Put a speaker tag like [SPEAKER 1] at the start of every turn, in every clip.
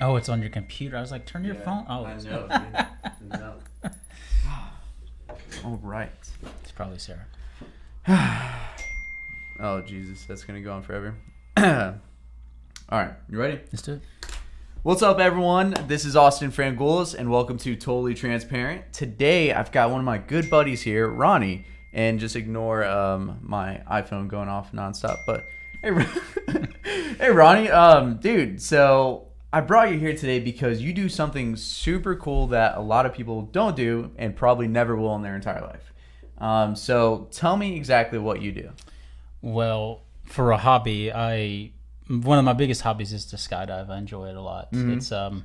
[SPEAKER 1] Oh, it's on your computer. I was like, turn your phone. Oh,
[SPEAKER 2] I know, dude. No. All right.
[SPEAKER 1] It's probably Sarah.
[SPEAKER 2] Oh, Jesus. That's going to go on forever. All right. You ready?
[SPEAKER 1] Let's do it.
[SPEAKER 2] What's up, everyone? This is Austin Frangulis, and welcome to Totally Transparent. Today, I've got one of my good buddies here, Ronnie, and just ignore my iPhone going off nonstop. But hey, Ronnie, dude. So I brought you here today because you do something super cool that a lot of people don't do and probably never will in their entire life. So tell me exactly what you do.
[SPEAKER 1] Well, for a hobby, one of my biggest hobbies is to skydive. I enjoy it a lot.
[SPEAKER 2] Mm-hmm.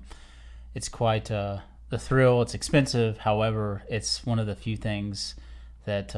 [SPEAKER 1] It's quite the thrill. It's expensive. However, it's one of the few things that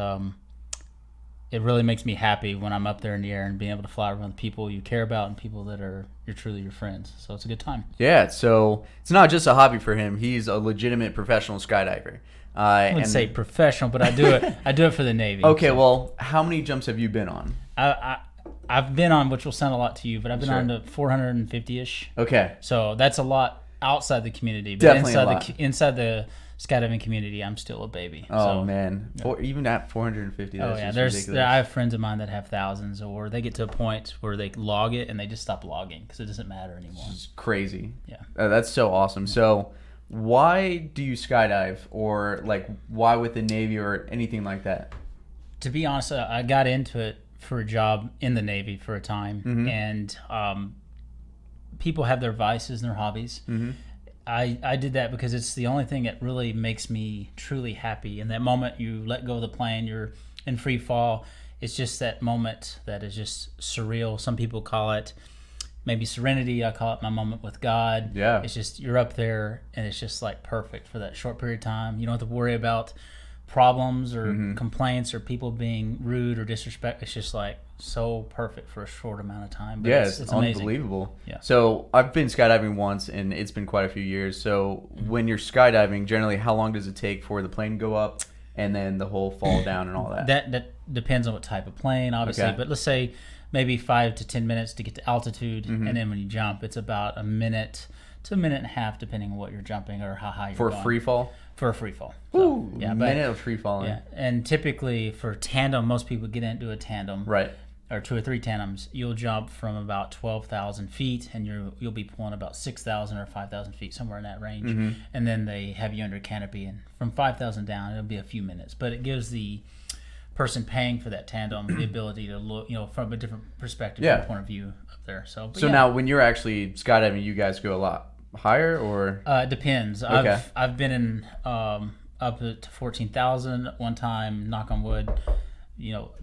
[SPEAKER 1] it really makes me happy when I'm up there in the air and being able to fly around people you care about and people that you're truly your friends. So it's a good time.
[SPEAKER 2] Yeah, so it's not just a hobby for him. He's a legitimate professional skydiver.
[SPEAKER 1] I wouldn't say professional, but I do it. I do it for the Navy.
[SPEAKER 2] Okay, so. Well, how many jumps have you been on?
[SPEAKER 1] I've been on, which will sound a lot to you, but I've been on to 450-ish.
[SPEAKER 2] Okay.
[SPEAKER 1] So that's a lot outside the community. But
[SPEAKER 2] Definitely
[SPEAKER 1] inside the skydiving community, I'm still a baby.
[SPEAKER 2] Oh, man. Yeah. Or even at 450, that's just ridiculous.
[SPEAKER 1] I have friends of mine that have thousands, or they get to a point where they log it and they just stop logging because it doesn't matter anymore.
[SPEAKER 2] It's crazy.
[SPEAKER 1] Yeah.
[SPEAKER 2] That's so awesome. So why do you skydive, or like why with the Navy or anything like that?
[SPEAKER 1] To be honest, I got into it for a job in the Navy for a time, and people have their vices and their hobbies. I did that because it's the only thing that really makes me truly happy. In that moment you let go of the plane, you're in free fall. It's just that moment that is just surreal. Some people call it maybe serenity. I call it my moment with God.
[SPEAKER 2] Yeah.
[SPEAKER 1] It's just you're up there and it's just like perfect for that short period of time. You don't have to worry about problems or complaints or people being rude or disrespect. It's just like so perfect for a short amount of time. But
[SPEAKER 2] yeah,
[SPEAKER 1] it's
[SPEAKER 2] unbelievable.
[SPEAKER 1] Yeah.
[SPEAKER 2] So I've been skydiving once, and it's been quite a few years. So when you're skydiving, generally, how long does it take for the plane to go up and then the whole fall down and all that?
[SPEAKER 1] That depends on what type of plane, obviously. Okay. But let's say maybe 5 to 10 minutes to get to altitude, and then when you jump, it's about a minute to a minute and a half, depending on what you're jumping or how high you're going.
[SPEAKER 2] For free fall?
[SPEAKER 1] For a free fall.
[SPEAKER 2] Ooh, yeah, minute of free falling.
[SPEAKER 1] Yeah, and typically for tandem, most people get into a tandem.
[SPEAKER 2] Right.
[SPEAKER 1] Or 2 or 3 tandems. You'll jump from about 12,000 feet, and you'll be pulling about 6,000 or 5,000 feet, somewhere in that range. And then they have you under canopy, and from 5,000 down, it'll be a few minutes. But it gives the person paying for that tandem the ability to look, from a different perspective, point of view up there. So
[SPEAKER 2] now, when you're actually skydiving, you guys go a lot higher, or
[SPEAKER 1] it depends.
[SPEAKER 2] Okay.
[SPEAKER 1] I've been in up to 14,000 at one time. Knock on wood.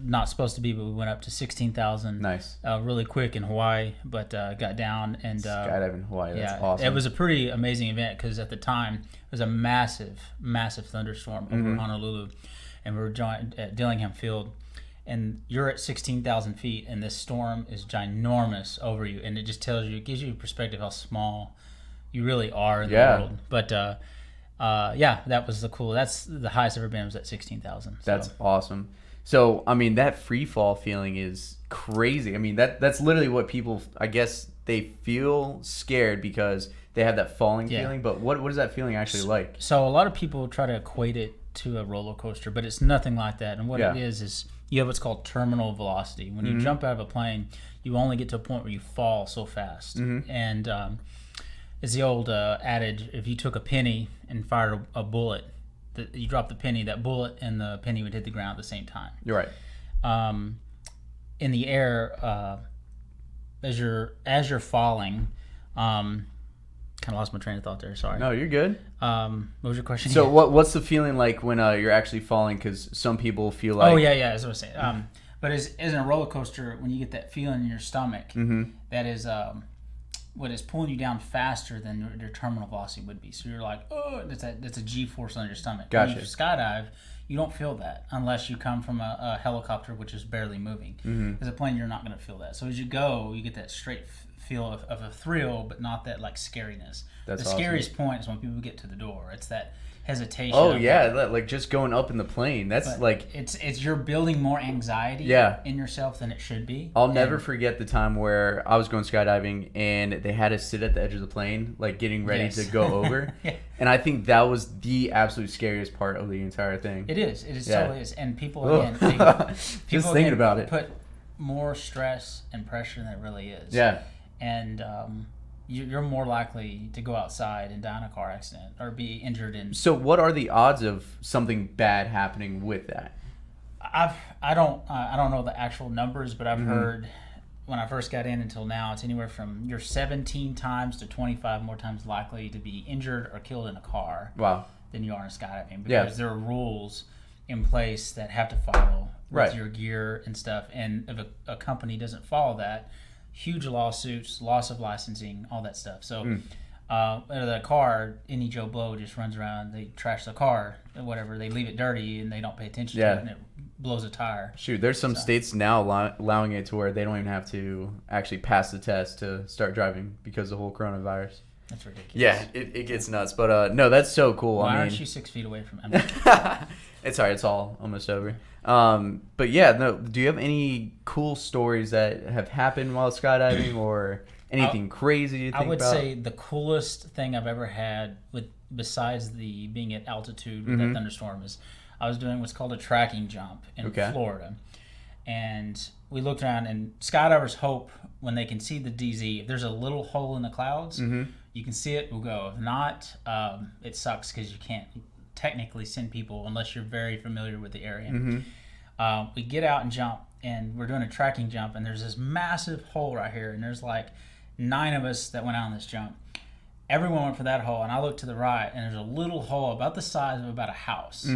[SPEAKER 1] Not supposed to be, but we went up to 16,000.
[SPEAKER 2] Nice.
[SPEAKER 1] Really quick in Hawaii, but got down and
[SPEAKER 2] skydiving in Hawaii. That's awesome.
[SPEAKER 1] It was a pretty amazing event because at the time it was a massive thunderstorm over Honolulu, and we were at Dillingham Field. And you're at 16,000 feet, and this storm is ginormous over you, and it just gives you a perspective how small you really are in the world. But that was that's the highest I've ever been, was at 16,000.
[SPEAKER 2] That's awesome. So I mean, that free fall feeling is crazy. I mean, that's literally what people, I guess, they feel scared because they have that falling feeling. But what is that feeling actually like?
[SPEAKER 1] So a lot of people try to equate it to a roller coaster, but it's nothing like that. And what it is you have what's called terminal velocity. When you jump out of a plane, you only get to a point where you fall so fast. And it's the old adage: if you took a penny and fired a bullet, you drop the penny, that bullet and the penny would hit the ground at the same time.
[SPEAKER 2] You're right.
[SPEAKER 1] In the air, as you're falling, kind of lost my train of thought there. Sorry.
[SPEAKER 2] No, you're good.
[SPEAKER 1] What was your question?
[SPEAKER 2] So what's the feeling like when you're actually falling? Because some people feel like.
[SPEAKER 1] Oh yeah, that's what I was saying. But as in a roller coaster, when you get that feeling in your stomach, that is what is pulling you down faster than your terminal velocity would be. So you're like, oh, that's a G-force on your stomach.
[SPEAKER 2] Gotcha.
[SPEAKER 1] When you skydive, You don't feel that unless you come from a helicopter, which is barely moving. As a plane, you're not going to feel that. So as you go, you get that straight feel of a thrill, but not that like scariness.
[SPEAKER 2] That's
[SPEAKER 1] the
[SPEAKER 2] awesome.
[SPEAKER 1] scariest point is when people get to the door. It's that hesitation.
[SPEAKER 2] Oh yeah, like just going up in the plane. That's like
[SPEAKER 1] it's you're building more anxiety in yourself than it should be.
[SPEAKER 2] I'll never forget the time where I was going skydiving and they had us sit at the edge of the plane, like getting ready to go over. And I think that was the absolute scariest part of the entire thing.
[SPEAKER 1] It is. It totally is. And people again,
[SPEAKER 2] just thinking about it,
[SPEAKER 1] put more stress and pressure than it really is.
[SPEAKER 2] Yeah.
[SPEAKER 1] And you're more likely to go outside and die in a car accident or be injured in.
[SPEAKER 2] So what are the odds of something bad happening with that?
[SPEAKER 1] I don't know the actual numbers, but I've heard when I first got in until now, it's anywhere from you're 17 times to 25 more times likely to be injured or killed in a car.
[SPEAKER 2] Wow.
[SPEAKER 1] Than you are in skydiving, because there are rules in place that have to follow with your gear and stuff. And if a company doesn't follow that, huge lawsuits, loss of licensing, all that stuff. So the car, any Joe Blow just runs around, they trash the car, whatever, they leave it dirty and they don't pay attention to it, and it blows a tire.
[SPEAKER 2] Shoot, there's some states now allowing it to where they don't even have to actually pass the test to start driving because of the whole coronavirus.
[SPEAKER 1] That's ridiculous.
[SPEAKER 2] Yeah, it gets nuts. But no, that's so cool.
[SPEAKER 1] Why
[SPEAKER 2] I mean,
[SPEAKER 1] aren't you 6 feet away from him?
[SPEAKER 2] It's all right. It's all almost over. But yeah, no. Do you have any cool stories that have happened while skydiving, or anything crazy you think
[SPEAKER 1] I would
[SPEAKER 2] about?
[SPEAKER 1] say the coolest thing I've ever had besides the being at altitude with that thunderstorm is I was doing what's called a tracking jump in Florida. And we looked around, and skydivers hope when they can see the DZ, if there's a little hole in the clouds, you can see it, we'll go. If not, it sucks because you can't technically send people unless you're very familiar with the area. We get out and jump, and we're doing a tracking jump, and there's this massive hole right here, and there's like 9 of us that went out on this jump. Everyone went for that hole, and I looked to the right, and there's a little hole about the size of about a house.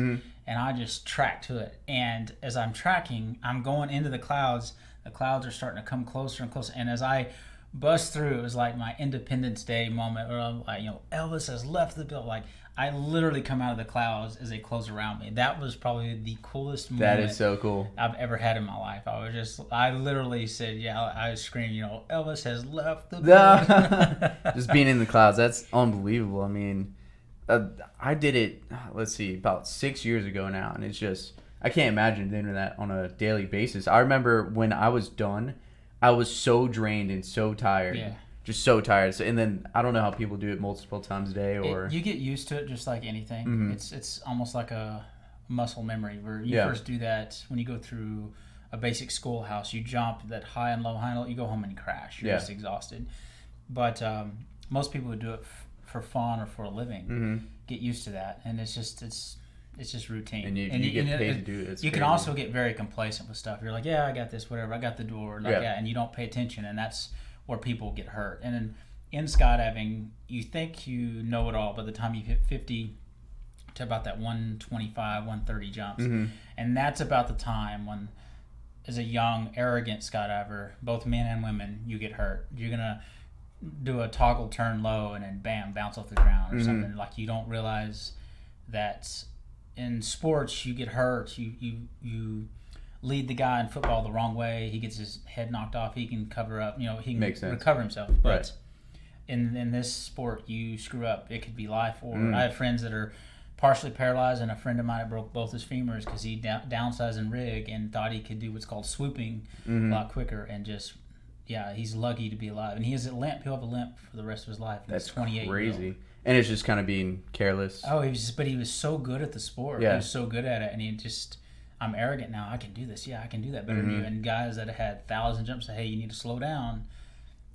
[SPEAKER 1] And I just tracked to it. And as I'm tracking, I'm going into the clouds. The clouds are starting to come closer and closer. And as I bust through, it was like my Independence Day moment where I'm like, Elvis has left the building. Like, I literally come out of the clouds as they close around me. That was probably the coolest moment.
[SPEAKER 2] That is so cool.
[SPEAKER 1] I've ever had in my life. I literally said, I screamed, Elvis has left the building.
[SPEAKER 2] Just being in the clouds, that's unbelievable. I mean, I did it, let's see, about 6 years ago now, and it's just, I can't imagine doing that on a daily basis. I remember when I was done, I was so drained and so tired. Yeah. Just so tired. So, and then I don't know how people do it multiple times a day, or
[SPEAKER 1] you get used to it just like anything. It's almost like a muscle memory where you first do that when you go through a basic schoolhouse. You jump that high and low, you go home and crash. You're just exhausted. But most people would do it for fun or for a living, get used to that, and it's just routine.
[SPEAKER 2] And you get paid to do it.
[SPEAKER 1] You can also get very complacent with stuff. You're like, I got this, whatever. I got the door, and you don't pay attention, and that's where people get hurt. And then in skydiving, you think you know it all by the time you hit 50 to about that 125, 130 jumps, and that's about the time when, as a young, arrogant skydiver, both men and women, you get hurt. You're gonna do a toggle turn low and then bam, bounce off the ground or something. Like, you don't realize that in sports you get hurt. You lead the guy in football the wrong way. He gets his head knocked off. He can cover up. He can recover himself. But in this sport, you screw up, it could be life. Or I have friends that are partially paralyzed, and a friend of mine broke both his femurs because he downsized in rig and thought he could do what's called swooping a lot quicker, and just he's lucky to be alive. And he has a limp. He'll have a limp for the rest of his life.
[SPEAKER 2] That's
[SPEAKER 1] 28
[SPEAKER 2] crazy. And it's just kind of being careless.
[SPEAKER 1] Oh, he was so good at the sport. He was so good at it, and he just, I'm arrogant now. I can do this. I can do that better than you. And guys that had 1,000 jumps say, hey, you need to slow down,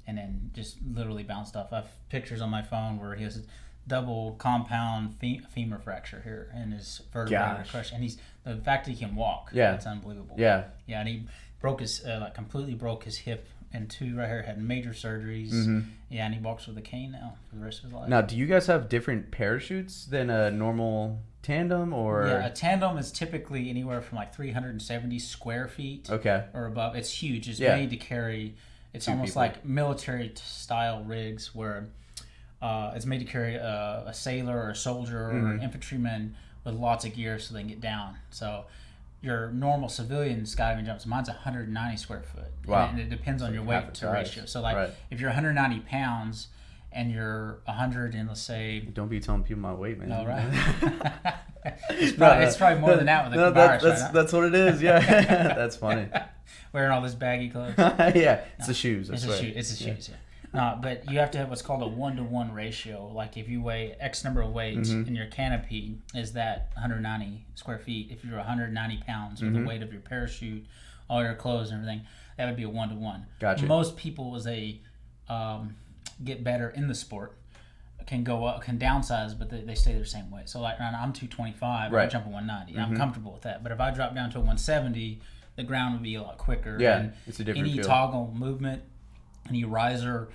[SPEAKER 1] and then just literally bounced off. I have pictures on my phone where he has a double compound femur fracture here, and his vertebrae crushed. And the fact that he can walk, that's unbelievable. Yeah, and he broke his completely broke his hip. And 2 right here had major surgeries. And he walks with a cane now for the rest of his life.
[SPEAKER 2] Now, do you guys have different parachutes than a normal tandem, or?
[SPEAKER 1] Yeah, a tandem is typically anywhere from like 370 square feet or above. It's huge. It's made to carry. It's 2 almost people. Like military style rigs where it's made to carry a sailor or a soldier or an infantryman with lots of gear so they can get down. So your normal civilian skydiving jumps, mine's 190 square foot.
[SPEAKER 2] Wow.
[SPEAKER 1] And it depends on your weight to ratio. So like if you're 190 pounds and you're 100 and let's say...
[SPEAKER 2] Don't be telling people my weight, man.
[SPEAKER 1] No, right? it's probably more than that with the virus, right?
[SPEAKER 2] That's what it is, yeah. That's funny.
[SPEAKER 1] Wearing all this baggy clothes.
[SPEAKER 2] Yeah, it's the shoes.
[SPEAKER 1] It's the shoes, yeah. No, but you have to have what's called a 1-to-1 ratio. Like if you weigh X number of weight and your canopy is that 190 square feet, if you're 190 pounds with the weight of your parachute, all your clothes and everything, that would be a 1-to-1.
[SPEAKER 2] Gotcha.
[SPEAKER 1] Most people, as they get better in the sport, can go up, can downsize, but they stay the same weight. So like I'm 225, I jump a 190. I'm comfortable with that. But if I drop down to a 170, the ground would be a lot quicker.
[SPEAKER 2] Yeah,
[SPEAKER 1] and
[SPEAKER 2] it's a different
[SPEAKER 1] any
[SPEAKER 2] feel.
[SPEAKER 1] Toggle movement, any riser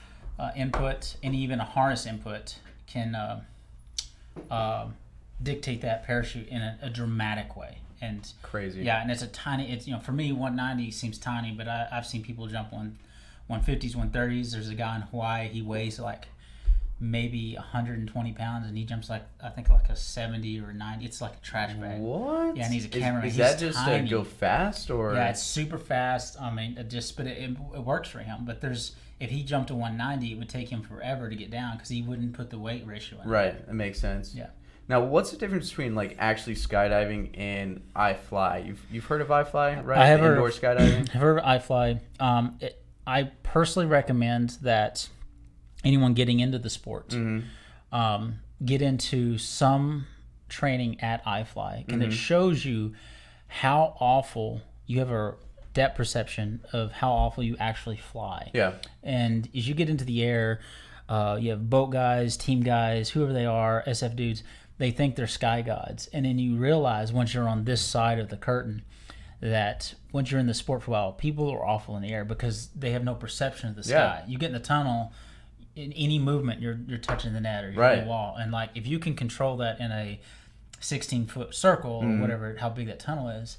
[SPEAKER 1] input, any even a harness input can dictate that parachute in a dramatic way. And
[SPEAKER 2] crazy.
[SPEAKER 1] Yeah, and it's for me 190 seems tiny, but I've seen people jump 150s, 130s. There's a guy in Hawaii, he weighs like maybe 120 pounds and he jumps like I think like a 70 or 90. It's like a trash bag.
[SPEAKER 2] What?
[SPEAKER 1] Yeah, and he's a cameraman.
[SPEAKER 2] Is that just to go fast or?
[SPEAKER 1] Yeah, it's super fast. I mean, it works for him. But if he jumped to 190, it would take him forever to get down because he wouldn't put the weight ratio in.
[SPEAKER 2] Right, it makes sense.
[SPEAKER 1] Yeah.
[SPEAKER 2] Now, what's the difference between like actually skydiving and iFly? You've heard of iFly, right?
[SPEAKER 1] I have
[SPEAKER 2] indoor skydiving.
[SPEAKER 1] I've heard of iFly. I personally recommend that anyone getting into the sport get into some training at iFly, and it shows you how awful you have a depth perception of how awful you actually fly.
[SPEAKER 2] Yeah.
[SPEAKER 1] And as you get into the air, you have boat guys, team guys, whoever they are, SF dudes, they think they're sky gods. And then you realize once you're on this side of the curtain that once you're in the sport for a while, people are awful in the air because they have no perception of the sky. You get in the tunnel, in any movement, you're touching the net or you're on the wall. And like if you can control that in a 16-foot circle or whatever, how big that tunnel is,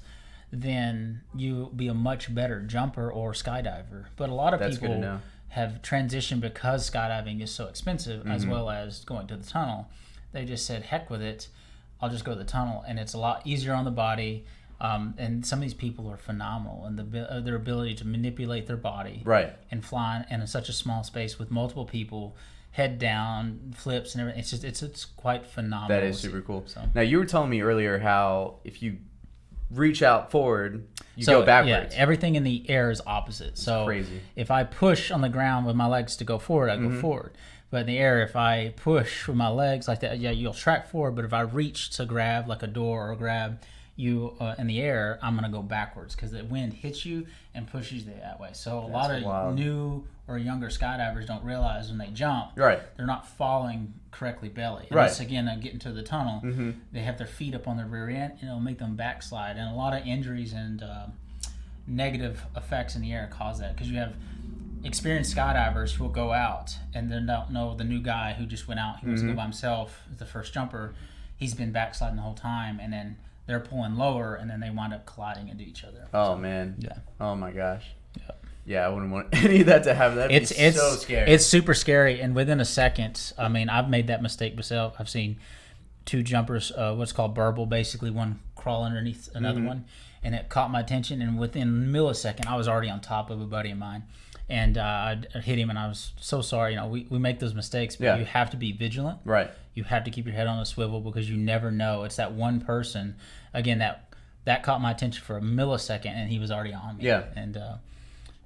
[SPEAKER 1] then you'll be a much better jumper or skydiver. But a lot of people have transitioned because skydiving is so expensive, as well as going to the tunnel. They just said, heck with it, I'll just go to the tunnel. And it's a lot easier on the body. And some of these people are phenomenal in their ability to manipulate their body and fly in such a small space with multiple people, head down, flips and everything. It's quite phenomenal.
[SPEAKER 2] That is super cool. So. Now, you were telling me earlier how if you reach out forward, you go backwards.
[SPEAKER 1] Yeah, everything in the air is opposite. So
[SPEAKER 2] crazy. If
[SPEAKER 1] I push on the ground with my legs to go forward, I go forward. But in the air, if I push with my legs like that, you'll track forward. But if I reach to grab like a door or grab you in the air, I'm going to go backwards because the wind hits you and pushes you that way. So a lot of new or younger skydivers don't realize when they jump, they're not falling correctly belly. And this, again, getting to the tunnel, they have their feet up on their rear end, and it'll make them backslide. And a lot of injuries and negative effects in the air cause that because you have experienced skydivers who will go out and then don't know the new guy who just went out. He wants to go by himself as the first jumper. He's been backsliding the whole time, and then they're pulling lower, and then they wind up colliding into each other.
[SPEAKER 2] Oh, man.
[SPEAKER 1] Yeah.
[SPEAKER 2] Oh, my gosh. Yeah, I wouldn't want any of that to happen. That'd be so scary.
[SPEAKER 1] It's super scary, and within a second, I mean, I've made that mistake myself. I've seen two jumpers, what's called burble, basically one crawl underneath another one, and it caught my attention, and within a millisecond, I was already on top of a buddy of mine. And I hit him, and I was so sorry. You know, we make those mistakes, but you have to be vigilant.
[SPEAKER 2] Right.
[SPEAKER 1] You have to keep your head on a swivel because you never know. It's that one person, again, that caught my attention for a millisecond, and he was already on me.
[SPEAKER 2] Yeah.
[SPEAKER 1] And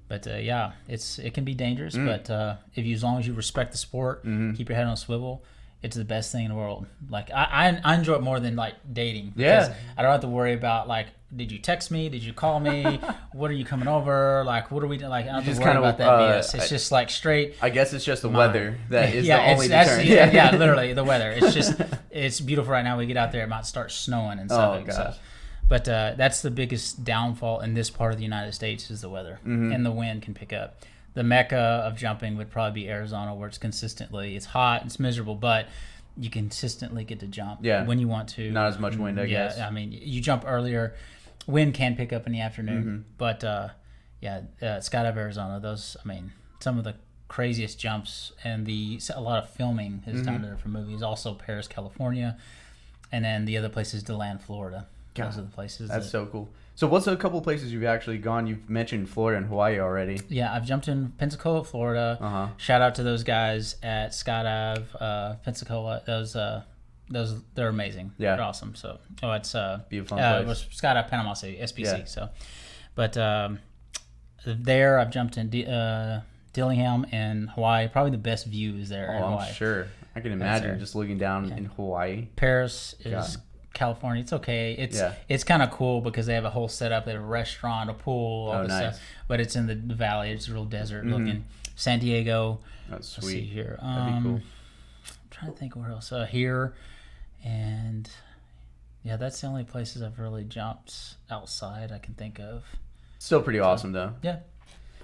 [SPEAKER 1] it can be dangerous, but as long as you respect the sport, keep your head on a swivel, it's the best thing in the world. Like I enjoy it more than like dating. Because I don't have to worry about like, did you text me? Did you call me? What are you coming over? Like, what are we doing? Like, I don't have to worry about that BS. It's just like straight.
[SPEAKER 2] I guess it's just the weather that is the only deterrent.
[SPEAKER 1] Yeah, literally the weather. It's just it's beautiful right now. We get out there, it might start snowing and stuff.
[SPEAKER 2] Oh gosh.
[SPEAKER 1] But that's the biggest downfall in this part of the United States is the weather, and the wind can pick up. The mecca of jumping would probably be Arizona, where it's hot, it's miserable, but you consistently get to jump when you want to.
[SPEAKER 2] Not as much wind, I guess.
[SPEAKER 1] Yeah, I mean, you jump earlier. Wind can pick up in the afternoon, but Skydive Arizona, some of the craziest jumps, and a lot of filming is done there for movies. Also Paris, California. And then the other place is DeLand, Florida.
[SPEAKER 2] God,
[SPEAKER 1] those are the places.
[SPEAKER 2] That's so cool. So what's a couple places you've actually gone? You've mentioned Florida and Hawaii already.
[SPEAKER 1] Yeah, I've jumped in Pensacola, Florida. Shout out to those guys at Skydive, Pensacola. They're amazing.
[SPEAKER 2] Yeah,
[SPEAKER 1] they're awesome. So it's
[SPEAKER 2] be a fun place.
[SPEAKER 1] It was Skydive Panama City, SPC.
[SPEAKER 2] Yeah.
[SPEAKER 1] So, but there I've jumped in Dillingham and Hawaii. Probably the best view is there in Hawaii.
[SPEAKER 2] I'm sure. I can imagine just looking down in Hawaii.
[SPEAKER 1] Paris is California. It's okay. It's kind of cool because they have a whole setup. They have a restaurant, a pool, all this stuff. But it's in the valley. It's real desert looking. San Diego.
[SPEAKER 2] That's sweet.
[SPEAKER 1] Let's see here.
[SPEAKER 2] That'd be cool.
[SPEAKER 1] I'm trying to think where else. Here, and yeah, that's the only places I've really jumped outside I can think of.
[SPEAKER 2] Still pretty awesome though.
[SPEAKER 1] Yeah.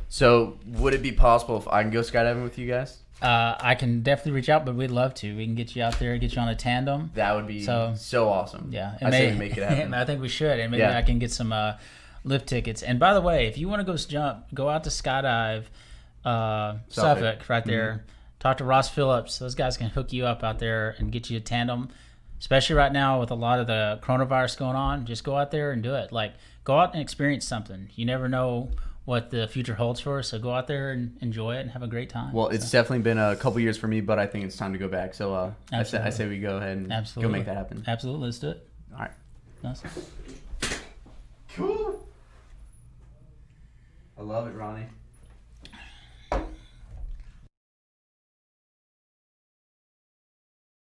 [SPEAKER 2] So would it be possible if I can go skydiving with you guys?
[SPEAKER 1] I can definitely reach out, but we'd love to. We can get you out there, get you on a tandem.
[SPEAKER 2] That would be so awesome.
[SPEAKER 1] Yeah,
[SPEAKER 2] I say we make it happen.
[SPEAKER 1] I think we should, and maybe I can get some lift tickets. And by the way, if you want to go out to Skydive Suffolk right there. Talk to Ross Phillips. Those guys can hook you up out there and get you a tandem. Especially right now with a lot of the coronavirus going on, just go out there and do it. Like, go out and experience something. You never know what the future holds for us, so go out there and enjoy it and have a great time.
[SPEAKER 2] Well, it's definitely been a couple years for me, but I think it's time to go back. So I say we go ahead and go make that happen.
[SPEAKER 1] Absolutely, let's do it.
[SPEAKER 2] All right.
[SPEAKER 1] Awesome.
[SPEAKER 2] Cool. I love it, Ronnie.